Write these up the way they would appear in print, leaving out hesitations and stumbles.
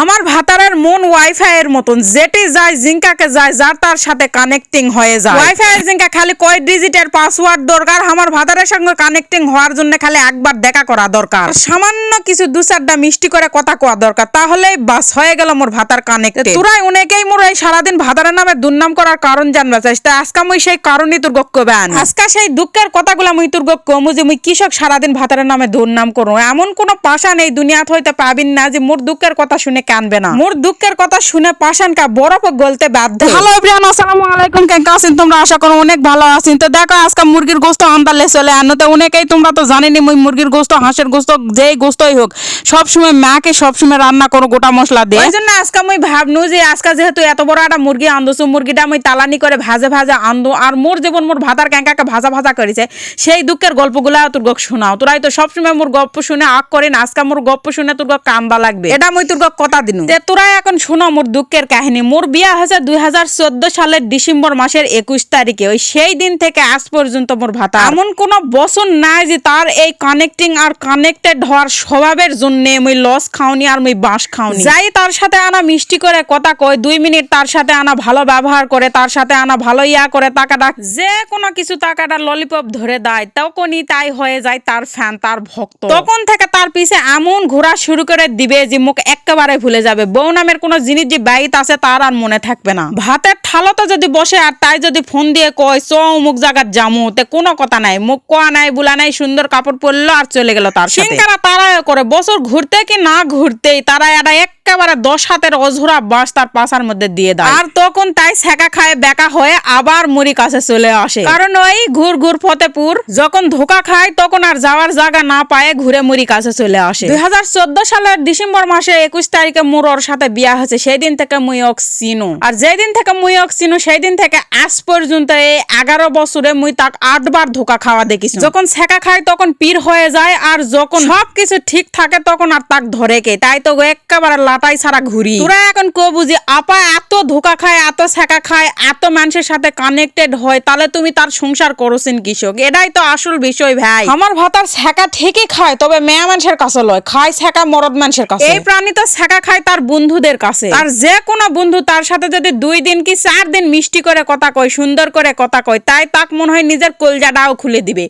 আমার ভাতারের মন ওয়াইফাই এর মতন, যেটি যায় জিঙ্কাকে যায় যার তার সাথে কানেক্টিং হয়ে যায়। ওয়াইফাই এর জিঙ্কা খালি কয় ডিজিটের পাসওয়ার্ড দরকার, আমার ভাতারের সঙ্গে কানেক্টিং হওয়ার জন্য খালি একবার দেখা করা দরকার, সামান্য কিছু দু চারটা মিষ্টি করে কথা কোয়া দরকার, তাহলেই বাস হয়ে গেল মোর ভাতার কানেক্টেড। তোরাই অনেকেই মোর এই সারাদিন ভাতারের নামে দুর্নাম করার কারণ জানবা চাইছ, তাই আজকে মুই সেই কারণই তোর গক কবেন। আজকে সেই দুঃখের কথাগুলা মুই তোর গক কমু যে মুই কৃষক সারাদিন ভাতারের নামে দুর্নাম করো। এমন কোন পাশান এই দুনিয়াত হইতে পাবিন না যে মোর দুঃখের কথা শুনে কানবে না। মোর দুঃখের কথা শুনে পাশান কা বরফ গলতে বাধ্য। হ্যালো এভরিওয়ান, আসসালামু আলাইকুম। কেমন আছেন তোমরা? আশা করো অনেক ভালো আছেন। তো দেখো আজকে মুরগির গোশত আনতালে চলে আনতে অনেকেই তোমরা তো জানেনই মুই মুরগির গোশত, হাঁসের গোশত, যেই গোশতই হোক সবসময় মাকে সবসময় রান্না করো গোটা মশলা দিয়ে। এই জন্য আজকে মুই ভাবনু যে আজকে যেহেতু এত বড় একটা মুরগি আনদছো, মুরগিটা মুই তালানি করে ভাজে ভাজে আনদো, আর মোর জীবন মোর ভাতার ক্যাঙ্কাকে ভাজা ভাজা করেছে সেই দুঃখের গল্পগুলা তোর গক শোনাও। তোরাই তো সবসময় মোর গল্প শুনে আগ করেন, আজকে মোর গল্প শুনে তোর গক কান্দা লাগবে, এটা মুই তোর গক কথা দিনু। তে তোরাই এখন শোনো মোর দুঃখের কাহিনী। মোর বিয়া হয়েছে 2014 সালের ডিসেম্বর মাসের 21 তারিখে। ওই সেই দিন থেকে আজ পর্যন্ত মোর ভাতা এমন কোন বছর নাই যে তার এই কানেক্টিং আর কানেক্টেড হওয়ার স্বভাবের জন্য মুই লস খাওনি আর মুই বাঁশ খাওনি। যাই তার সাথে আনা মিষ্টি করে কথা কয়, 2 মিনিট তার সাথে আনা ভালো ব্যবহার করে, তার সাথে আনা ভালো ইয়া করে, টাকাটা যে কোনো কিছু টাকাটা ললিপপ ধরে দেয়, তখনই তাই হয়ে যায় তার ফ্যান, তার ভক্ত। তখন থেকে তার পিছে এমন ঘোরা শুরু করে দিবে যে মুখ একেবারে ভুলে যাবে। বউ নামের কোনো জিনিস যে বাইত আছে তার আর মনে থাকবে না। ভাতের থালতে যদি বসে আর তাই যদি ফোন দিয়ে কয় চ অমুক জায়গার জামু, তে কোনো কথা নাই, মুখ কোয়া নাই, বুলা নাই, সুন্দর কাপড় পরলো আর চলে গেল তার সাথে। সিংকারা তারাও করে বছর ঘুরতে কি না ঘুরতেই তারা এটা একেবারে 10 হাতের অঝোরা বাঁশ তার পাশার মধ্যে দিয়ে দেয়, আর তখন তাই ছেঁকা খায় বেকা হয়ে আবার মুড়ি কাছে চলে আসে। কারণ ওই ঘুর ঘুর ফতেপুর যখন ধোকা খায় তখন আর যাওয়ার জায়গা না পায় ঘুরে মুড়ি কাছে চলে আসে। 2014 সালের ডিসেম্বর মাসে 21 তারিখে মোর ওর সাথে বিয়া হয়েছে। সেই দিন থেকে মুই ওক চিনু, আর যেই দিন থেকে মুই ওক চিনু সেই দিন থেকে আজ পর্যন্ত এই 11 বছরে মুই তাক 8 বার ধোকা খাওয়া দেখিছি। যখন ছেঁকা খায় তখন পীর হয়ে যায়, আর যখন সবকিছু ঠিক থাকে তখন আর তাক ধরে কে, তাই তো একেবারে লাটাই ছাড়া ঘুরি। তোরা এখন কো বুঝি আপা এত ধোকা খায়, এত ছেঁকা খায়, এত মানুষের সাথে কানেক্টেড হয়, তাহলে তুমি তার সংসার করছেন কৃষক? এটাই তো আসল বিষয় ভাই। আমার ভাতার ছেঁকা ঠিকই খায়, তবে মেয়া মানুষের কাছে লয়, খায় ছেঁকা মরদ মানুষের কাছে। এই প্রাণী তো ছেঁকা খায় তার বন্ধুদের কাছে, আর যে কোনো বন্ধু তার সাথে যদি 2 দিন কি 4 দিন মিষ্টি করে কথা কয়, সুন্দর করে কথা কয়, তাই তাক মনে হয় নিজের কলজাটাও খুলে দিবে।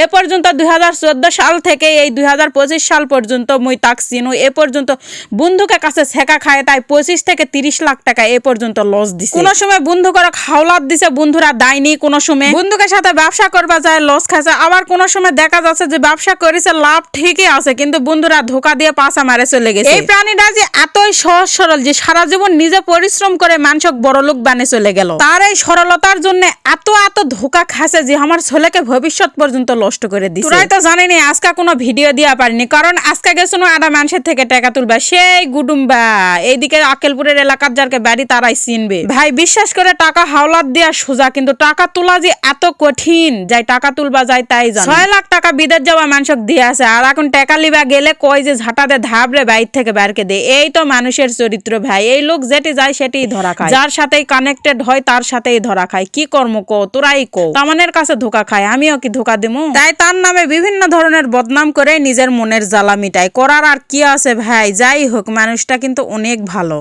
এ পর্যন্ত 2014 সাল থেকে এই 2025 সাল পর্যন্ত মুই তাক চিনু। এ পর্যন্ত বন্ধুকে কাছে ছেঁকা খায় তাই 25 থেকে 30 লাখ টাকা এ পর্যন্ত লস দিছে। কোন সময় বন্ধু করে খাওলাত দিছে, বন্ধুরা দায়নি। কোন সময় বন্ধুকে সাথে ব্যবসা করবা যায় লস খাইছে, আবার কোন সময় দেখা যাচ্ছে যে ব্যবসা করেছে লাভ ঠিকই আছে, কিন্তু বন্ধুরা ধোকা দিয়ে পাছা মারে চলে গেছে। এই প্রাণীটা যে এতই সহজ সরল যে সারা জীবন নিজে পরিশ্রম করে মানুষক বড়লোক বানিয়ে চলে গেল, তার এই সরলতার জন্য এত এত ধোকা খাইছে যে আমার ছেলেকে ভবিষ্যৎ পর্যন্ত নষ্ট করে দিছে। তোরাই তো জানিনি আজকে কোনো ভিডিও দিয়া পারিনি, কারণ আজকে গেছো আডা মানুষের থেকে টাকা তুলবা সেই গুডুম্বা এইদিকে আকেলপুরের এলাকার যারকে বাড়ি তারাই চিনবে। ভাই বিশ্বাস করে টাকা হাওলাত দেওয়া সোজা, কিন্তু টাকা তোলা যে এত কঠিন, যাই টাকা তুলবা যায় তাই জানে। 6 লাখ টাকা বিদেশ যাওয়া মানুষক দিয়ে আছে, আর এখন টাকা লিবা গেলে কয় যে ঝাঁটাতে ধাবরে বাইর থেকে বেরকে দে। এই তো মানুষের চরিত্র ভাই। এই লোক যেটি যায় সেটি ধরা খায়, যার সাথেই কানেক্টেড হয় তার সাথেই ধরা খায়। কি কর্ম কো তোরাই কো, তামানের কাছে ধোকা খায়, আমিও কি ধোকা দিমু? তাই তার নামে বিভিন্ন ধরনের বদনাম করে নিজের মনের জ্বালা মিটায়। করার আর কি আছে ভাই? যাই হোক মানুষটা কিন্তু অনেক ভালো।